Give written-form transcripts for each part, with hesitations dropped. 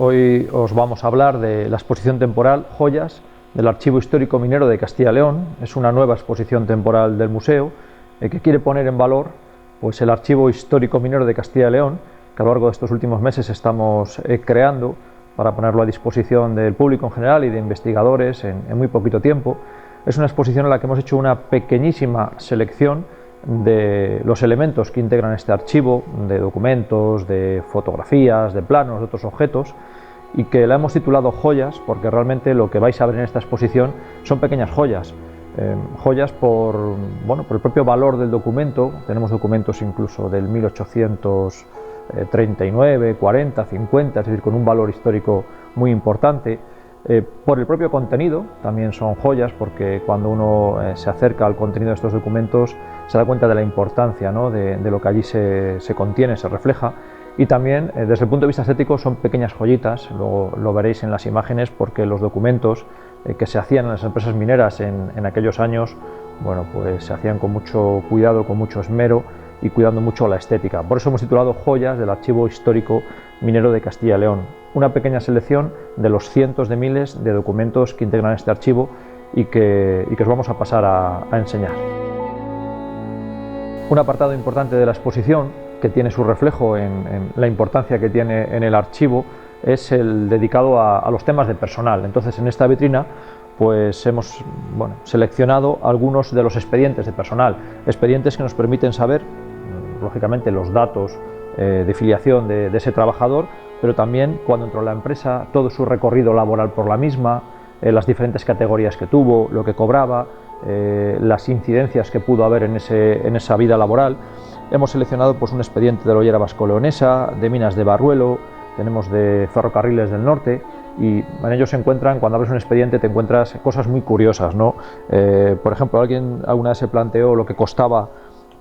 Hoy os vamos a hablar de la exposición temporal Joyas del Archivo Histórico Minero de Castilla y León. Es una nueva exposición temporal del museo que quiere poner en valor pues, el Archivo Histórico Minero de Castilla y León, que a lo largo de estos últimos meses estamos creando para ponerlo a disposición del público en general y de investigadores en muy poquito tiempo. Es una exposición en la que hemos hecho una pequeñísima selección de los elementos que integran este archivo, de documentos, de fotografías, de planos, de otros objetos, y que la hemos titulado Joyas porque realmente lo que vais a ver en esta exposición son pequeñas joyas. Joyas por el propio valor del documento. Tenemos documentos incluso del 1839, 40, 50, es decir, con un valor histórico muy importante. Por el propio contenido también son joyas, porque cuando uno se acerca al contenido de estos documentos se da cuenta de la importancia, ¿no?, de lo que allí se contiene, se refleja. Y también desde el punto de vista estético son pequeñas joyitas, luego lo veréis en las imágenes, porque los documentos que se hacían en las empresas mineras en aquellos años, pues se hacían con mucho cuidado, con mucho esmero y cuidando mucho la estética. Por eso hemos titulado Joyas del Archivo Histórico Minero de Castilla y León. Una pequeña selección de los cientos de miles de documentos que integran este archivo y que os vamos a pasar a enseñar. Un apartado importante de la exposición, que tiene su reflejo en la importancia que tiene en el archivo, es el dedicado a los temas de personal. Entonces, en esta vitrina pues hemos seleccionado algunos de los expedientes de personal, expedientes que nos permiten saber, lógicamente, los datos de filiación de ese trabajador, pero también cuando entró en la empresa, todo su recorrido laboral por la misma, las diferentes categorías que tuvo, lo que cobraba, las incidencias que pudo haber en esa vida laboral. Hemos seleccionado pues un expediente de la Ollera Vasco-Leonesa, de Minas de Barruelo, tenemos de Ferrocarriles del Norte, y en ellos se encuentran, cuando abres un expediente te encuentras cosas muy curiosas, ¿no? Por ejemplo, alguien alguna vez se planteó lo que costaba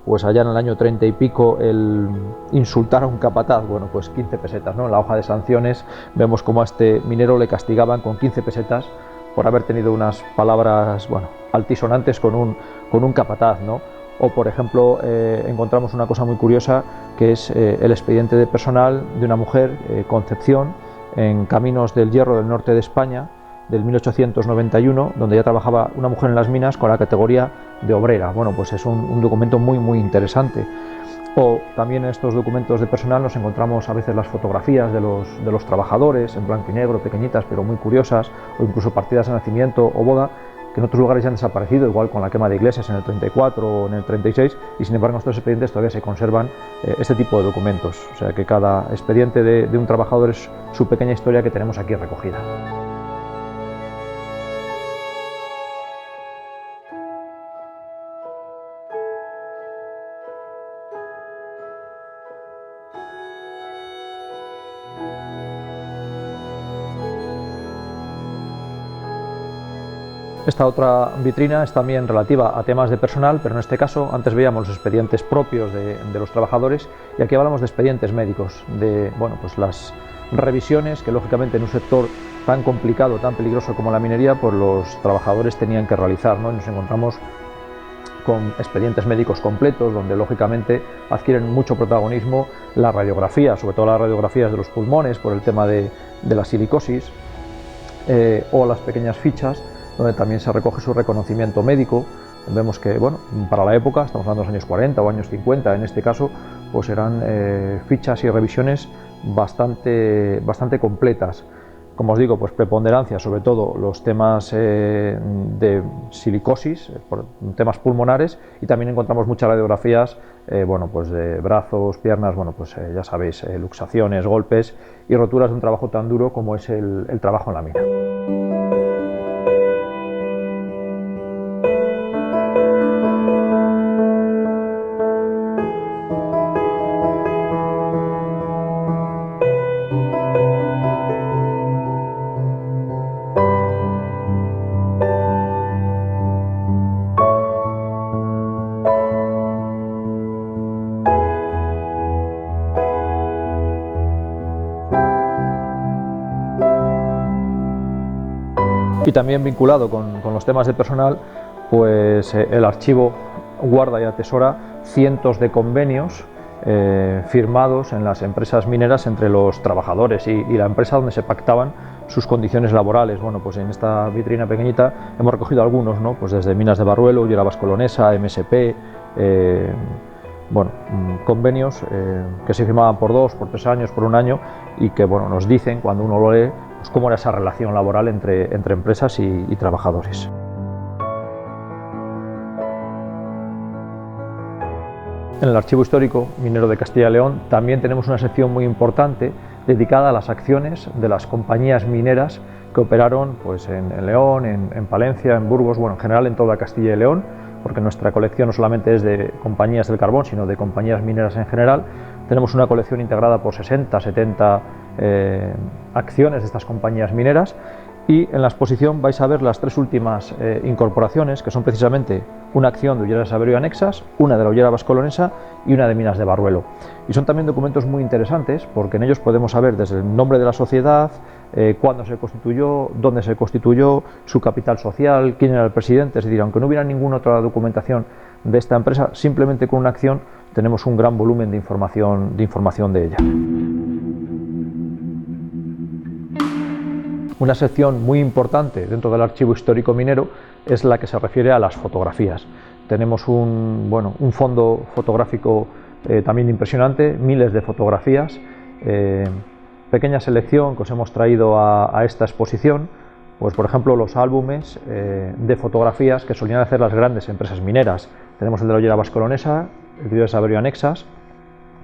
pues allá en el año 30 y pico el insultar a un capataz. Pues 15 pesetas, ¿no? En la hoja de sanciones vemos cómo a este minero le castigaban con 15 pesetas por haber tenido unas palabras altisonantes con un capataz, ¿no? O, por ejemplo, encontramos una cosa muy curiosa, que es el expediente de personal de una mujer, Concepción, en Caminos del Hierro del norte de España, del 1891, donde ya trabajaba una mujer en las minas con la categoría de obrera. Pues es un documento muy, muy interesante. O también en estos documentos de personal nos encontramos a veces las fotografías de los trabajadores, en blanco y negro, pequeñitas pero muy curiosas, o incluso partidas de nacimiento o boda, que en otros lugares ya han desaparecido, igual con la quema de iglesias en el 34 o en el 36, y sin embargo en estos expedientes todavía se conservan este tipo de documentos. O sea que cada expediente de un trabajador es su pequeña historia que tenemos aquí recogida. Esta otra vitrina es también relativa a temas de personal, pero en este caso antes veíamos los expedientes propios de los trabajadores, y aquí hablamos de expedientes médicos, de las revisiones que lógicamente en un sector tan complicado, tan peligroso como la minería, pues los trabajadores tenían que realizar, ¿no? Y nos encontramos con expedientes médicos completos, donde lógicamente adquieren mucho protagonismo la radiografía, sobre todo las radiografías de los pulmones por el tema de la silicosis, o las pequeñas fichas, donde también se recoge su reconocimiento médico. Vemos que, para la época, estamos hablando de los años 40 o años 50, en este caso, pues eran fichas y revisiones bastante completas. Como os digo, pues preponderancia, sobre todo los temas de silicosis, por temas pulmonares, y también encontramos muchas radiografías de brazos, piernas, ya sabéis, luxaciones, golpes y roturas de un trabajo tan duro como es el trabajo en la mina. Y también vinculado con los temas de personal, pues el archivo guarda y atesora cientos de convenios firmados en las empresas mineras entre los trabajadores y la empresa, donde se pactaban sus condiciones laborales. Bueno, pues en esta vitrina pequeñita hemos recogido algunos, ¿no? Pues desde Minas de Barruelo, Ollera Vascolonesa, MSP, bueno, convenios que se firmaban por 2, por 3 años, por 1 año, y que, bueno, nos dicen, cuando uno lo lee, pues cómo era esa relación laboral entre empresas y trabajadores. En el Archivo Histórico Minero de Castilla y León también tenemos una sección muy importante dedicada a las acciones de las compañías mineras que operaron, pues, en León, en Palencia, en Burgos, bueno, en general en toda Castilla y León, porque nuestra colección no solamente es de compañías del carbón, sino de compañías mineras en general. Tenemos una colección integrada por 60, 70 acciones de estas compañías mineras, y en la exposición vais a ver las 3 últimas incorporaciones, que son precisamente una acción de Ollera de Saberio y Anexas, una de la Ollera Vascolonesa y una de Minas de Barruelo. Y son también documentos muy interesantes, porque en ellos podemos saber desde el nombre de la sociedad, cuándo se constituyó, dónde se constituyó, su capital social, quién era el presidente. Es decir, aunque no hubiera ninguna otra documentación de esta empresa, simplemente con una acción tenemos un gran volumen de información de ella. Una sección muy importante dentro del archivo histórico minero es la que se refiere a las fotografías. Tenemos un fondo fotográfico también impresionante, miles de fotografías. Pequeña selección que os hemos traído a esta exposición, pues por ejemplo los álbumes de fotografías que solían hacer las grandes empresas mineras. Tenemos el de la Ollera Vascolonesa, el de Ollera de Saberio y Anexas.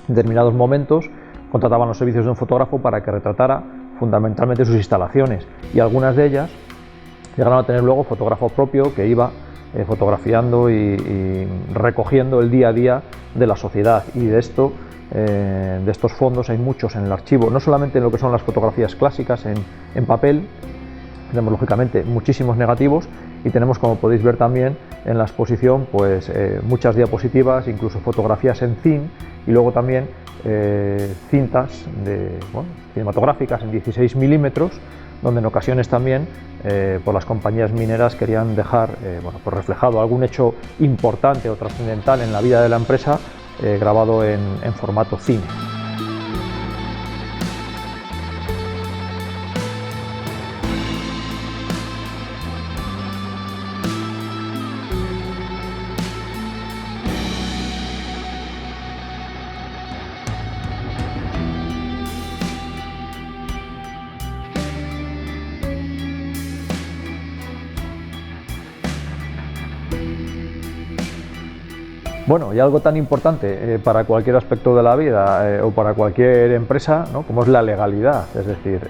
En determinados momentos contrataban los servicios de un fotógrafo para que retratara fundamentalmente sus instalaciones, y algunas de ellas llegaron a tener luego fotógrafo propio que iba fotografiando y recogiendo el día a día de la sociedad. Y de estos fondos hay muchos en el archivo, no solamente en lo que son las fotografías clásicas en papel. Tenemos lógicamente muchísimos negativos, y tenemos, como podéis ver también en la exposición, pues muchas diapositivas, incluso fotografías en cine, y luego también cintas cinematográficas en 16 milímetros, donde en ocasiones también por las compañías mineras querían dejar pues reflejado algún hecho importante o trascendental en la vida de la empresa, grabado en formato cine. Bueno, y algo tan importante para cualquier aspecto de la vida o para cualquier empresa, ¿no?, como es la legalidad. Es decir,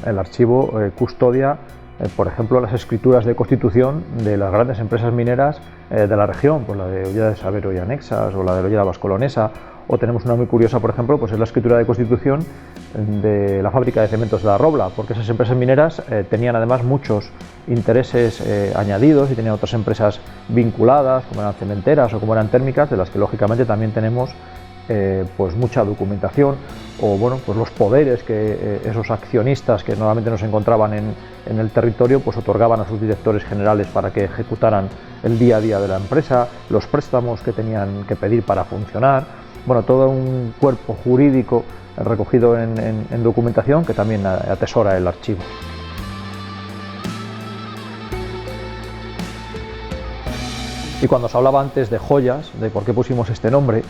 el archivo custodia, por ejemplo, las escrituras de constitución de las grandes empresas mineras de la región, pues la de Ollera de Saberio y Anexas o la de Ollera Vascolonesa. O tenemos una muy curiosa, por ejemplo, pues es la escritura de constitución de la fábrica de cementos de La Robla, porque esas empresas mineras tenían además muchos intereses añadidos, y tenían otras empresas vinculadas, como eran cementeras o como eran térmicas, de las que lógicamente también tenemos pues mucha documentación, o bueno, pues los poderes que esos accionistas que normalmente no se encontraban en el territorio, pues otorgaban a sus directores generales para que ejecutaran el día a día de la empresa, los préstamos que tenían que pedir para funcionar. Bueno, todo un cuerpo jurídico recogido en documentación que también atesora el archivo. Y cuando os hablaba antes de joyas, de por qué pusimos este nombre,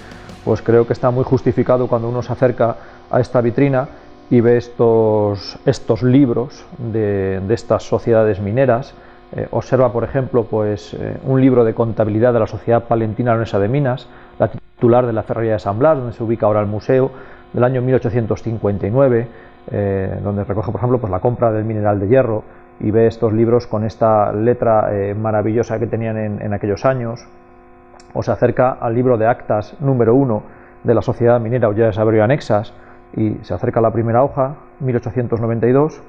pues creo que está muy justificado cuando uno se acerca a esta vitrina y ve estos libros de estas sociedades mineras. Observa, por ejemplo, pues un libro de contabilidad de la Sociedad Palentina Leonesa de Minas, la titular de la Ferrería de San Blas, donde se ubica ahora el museo, del año 1859, donde recoge, por ejemplo, pues la compra del mineral de hierro, y ve estos libros con esta letra maravillosa que tenían en aquellos años. O se acerca al libro de actas número 1 de la Sociedad Minera Ollera de Saberio y Anexas, y se acerca a la primera hoja, 1892,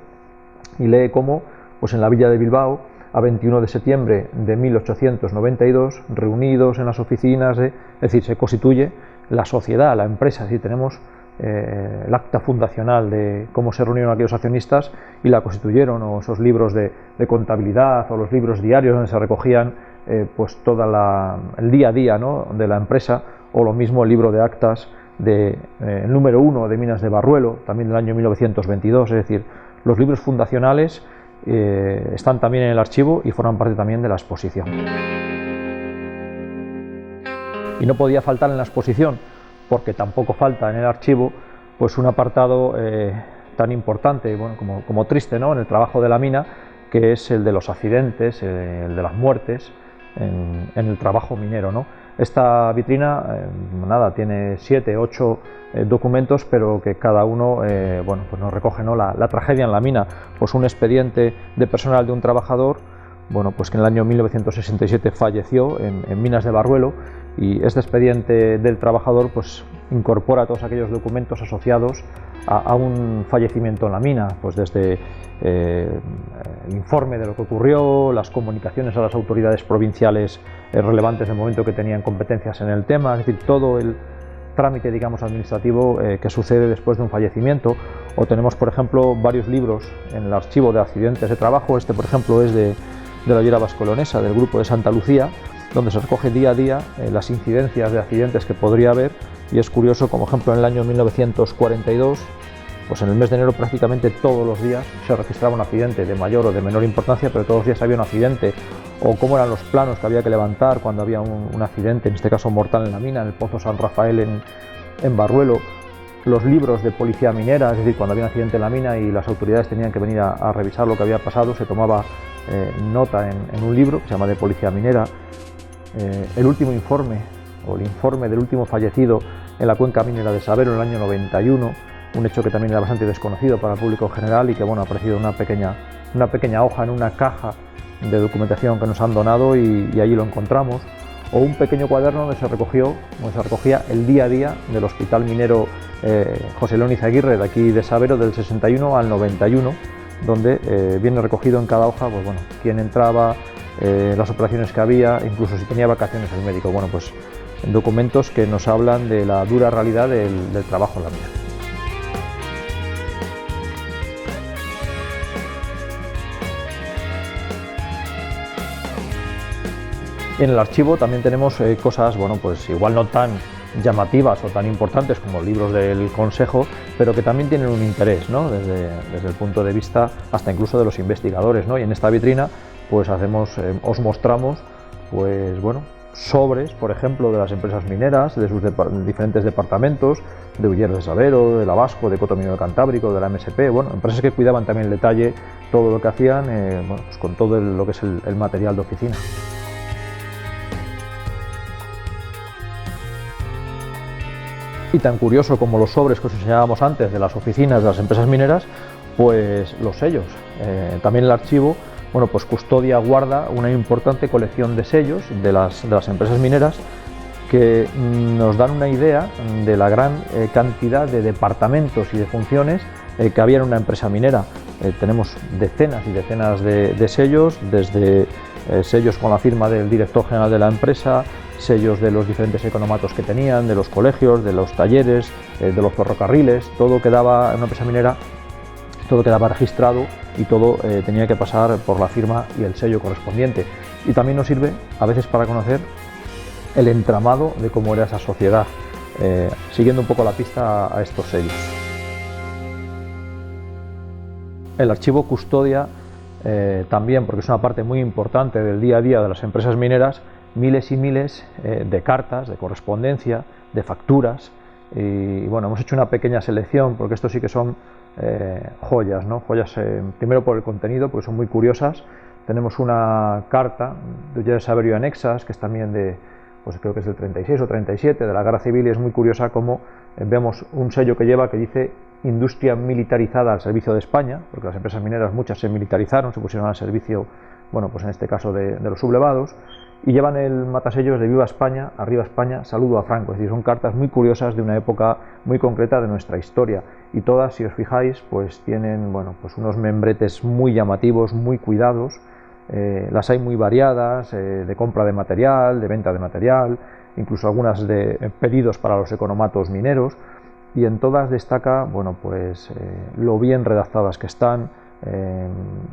y lee cómo, pues en la villa de Bilbao, a 21 de septiembre de 1892, reunidos en las oficinas, es decir, se constituye la sociedad, la empresa. Es decir, tenemos el acta fundacional de cómo se reunieron aquellos accionistas y la constituyeron, o esos libros de contabilidad, o los libros diarios donde se recogían pues todo el día a día, ¿no?, de la empresa, o lo mismo el libro de actas el número 1 de Minas de Barruelo, también del año 1922, es decir, los libros fundacionales están también en el archivo y forman parte también de la exposición. Y no podía faltar en la exposición, porque tampoco falta en el archivo, pues un apartado tan importante, bueno, como triste, ¿no?, en el trabajo de la mina, que es el de los accidentes, el de las muertes en el trabajo minero, ¿no? Esta vitrina, nada, tiene 7, 8 documentos, pero que cada uno, bueno, pues nos recoge, ¿no?, la tragedia en la mina. Pues un expediente de personal de un trabajador, bueno, pues que en el año 1967 falleció en Minas de Barruelo, y este expediente del trabajador pues incorpora todos aquellos documentos asociados a un fallecimiento en la mina, pues desde el informe de lo que ocurrió, las comunicaciones a las autoridades provinciales relevantes del momento que tenían competencias en el tema, es decir, todo el trámite, digamos, administrativo que sucede después de un fallecimiento. O tenemos, por ejemplo, varios libros en el archivo de accidentes de trabajo. Este, por ejemplo, es de la Ollera Vasco-Leonesa, del grupo de Santa Lucía, donde se recoge día a día las incidencias de accidentes que podría haber, y es curioso, como ejemplo, en el año 1942, pues en el mes de enero prácticamente todos los días se registraba un accidente de mayor o de menor importancia, pero todos los días había un accidente, o cómo eran los planos que había que levantar cuando había un accidente, en este caso mortal en la mina, en el Pozo San Rafael en Barruelo, los libros de policía minera, es decir, cuando había un accidente en la mina y las autoridades tenían que venir a revisar lo que había pasado, se tomaba nota en un libro que se llama de policía minera. El último informe, o el informe del último fallecido en la cuenca minera de Sabero en el año 91, un hecho que también era bastante desconocido para el público en general y que, bueno, ha aparecido una pequeña hoja en una caja de documentación que nos han donado, y allí lo encontramos. O un pequeño cuaderno donde se recogía el día a día del hospital minero José León Izaguirre, de aquí de Sabero, del 61 al 91, donde viene recogido en cada hoja, pues bueno, quién entraba, las operaciones que había, incluso si tenía vacaciones el médico. Bueno, pues documentos que nos hablan de la dura realidad del trabajo en la mina. En el archivo también tenemos cosas, bueno, pues igual no tan llamativas o tan importantes como libros del Consejo, pero que también tienen un interés, ¿no?, desde el punto de vista hasta incluso de los investigadores, ¿no? Y en esta vitrina pues os mostramos, pues bueno, sobres, por ejemplo, de las empresas mineras, de sus diferentes departamentos, de Uller de Sabero, de la Vasco, de Coto Minero Cantábrico, de la MSP, bueno, empresas que cuidaban también el detalle, todo lo que hacían, bueno, pues con todo lo que es el material de oficina. Y tan curioso como los sobres que os enseñábamos antes de las oficinas de las empresas mineras, pues los sellos. También el archivo, bueno, pues custodia, guarda una importante colección de sellos de las empresas mineras que nos dan una idea de la gran cantidad de departamentos y de funciones que había en una empresa minera. Tenemos decenas y decenas de sellos, desde sellos con la firma del director general de la empresa, sellos de los diferentes economatos que tenían, de los colegios, de los talleres, de los ferrocarriles, todo quedaba en una empresa minera, todo quedaba registrado y todo tenía que pasar por la firma y el sello correspondiente. Y también nos sirve a veces para conocer el entramado de cómo era esa sociedad, siguiendo un poco la pista a estos sellos. El archivo custodia también, porque es una parte muy importante del día a día de las empresas mineras, miles y miles de cartas, de correspondencia, de facturas, y bueno, hemos hecho una pequeña selección porque esto sí que son joyas, ¿no? Joyas primero por el contenido, porque son muy curiosas. Tenemos una carta de Uller de Sabero y Anexas, que es también de, pues creo que es del 36 o 37, de la Guerra Civil, y es muy curiosa como vemos un sello que lleva que dice industria militarizada al servicio de España, porque las empresas mineras muchas se militarizaron, se pusieron al servicio, bueno, pues en este caso de los sublevados, y llevan el matasellos de Viva España, Arriba España, Saludo a Franco. Es decir, son cartas muy curiosas de una época muy concreta de nuestra historia, y todas, si os fijáis, pues tienen, bueno, pues unos membretes muy llamativos, muy cuidados. Las hay muy variadas, de compra de material, de venta de material, incluso algunas de pedidos para los economatos mineros, y en todas destaca, bueno, pues lo bien redactadas que están,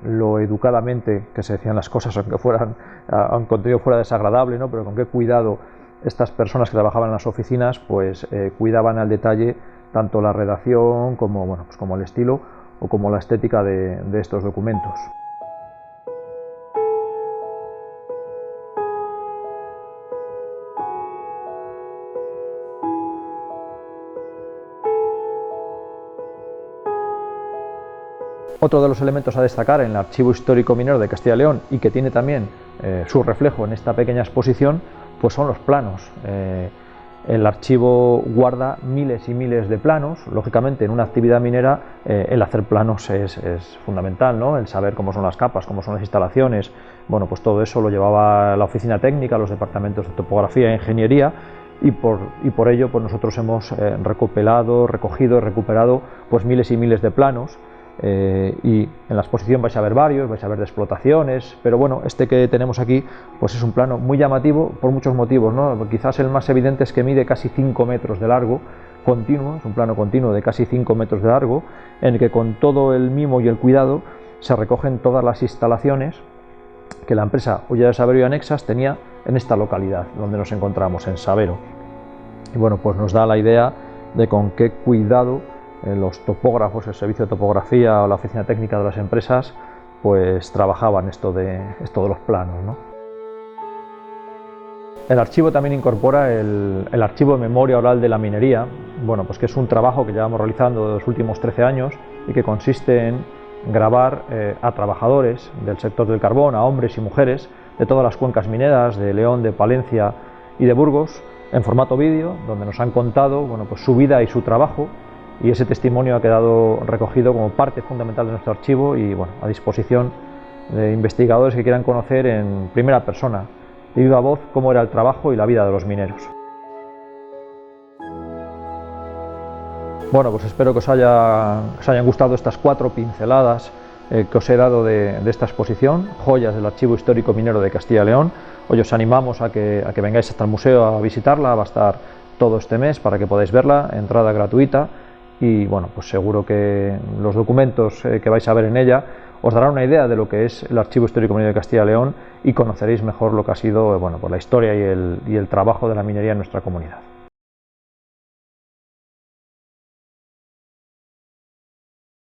lo educadamente que se decían las cosas, aunque el contenido fuera desagradable, ¿no?, pero con qué cuidado estas personas que trabajaban en las oficinas pues cuidaban al detalle tanto la redacción como, bueno, pues como el estilo o como la estética de estos documentos. Otro de los elementos a destacar en el Archivo Histórico Minero de Castilla y León, y que tiene también su reflejo en esta pequeña exposición, pues son los planos. El archivo guarda miles y miles de planos. Lógicamente, en una actividad minera el hacer planos es fundamental, ¿no? El saber cómo son las capas, cómo son las instalaciones. Bueno, pues todo eso lo llevaba la oficina técnica, los departamentos de topografía e ingeniería, y por ello pues nosotros hemos recopilado, recogido, recuperado pues miles y miles de planos. Y en la exposición vais a ver varios, vais a ver de explotaciones, pero bueno, este que tenemos aquí pues es un plano muy llamativo por muchos motivos, ¿no? Quizás el más evidente es que mide casi 5 metros de largo, continuo, es un plano continuo de casi 5 metros de largo, en el que con todo el mimo y el cuidado se recogen todas las instalaciones que la empresa Hulla de Sabero y Anexas tenía en esta localidad donde nos encontramos, en Sabero. Y bueno, pues nos da la idea de con qué cuidado los topógrafos, el servicio de topografía o la oficina técnica de las empresas pues trabajaban esto de los planos, ¿no? El archivo también incorpora el archivo de memoria oral de la minería, bueno, pues que es un trabajo que llevamos realizando los últimos 13 años y que consiste en grabar a trabajadores del sector del carbón, a hombres y mujeres de todas las cuencas mineras de León, de Palencia y de Burgos, en formato vídeo, donde nos han contado, bueno, pues su vida y su trabajo. Y ese testimonio ha quedado recogido como parte fundamental de nuestro archivo y bueno, a disposición de investigadores que quieran conocer en primera persona, de viva voz, cómo era el trabajo y la vida de los mineros. Bueno, pues espero que os hayan gustado estas 4 pinceladas que os he dado de esta exposición, joyas del Archivo Histórico Minero de Castilla y León. Hoy os animamos a que vengáis hasta el museo a visitarla, va a estar todo este mes para que podáis verla, entrada gratuita. Y bueno, pues seguro que los documentos que vais a ver en ella os darán una idea de lo que es el Archivo Histórico Minero de Castilla y León y conoceréis mejor lo que ha sido, bueno, pues la historia y el trabajo de la minería en nuestra comunidad.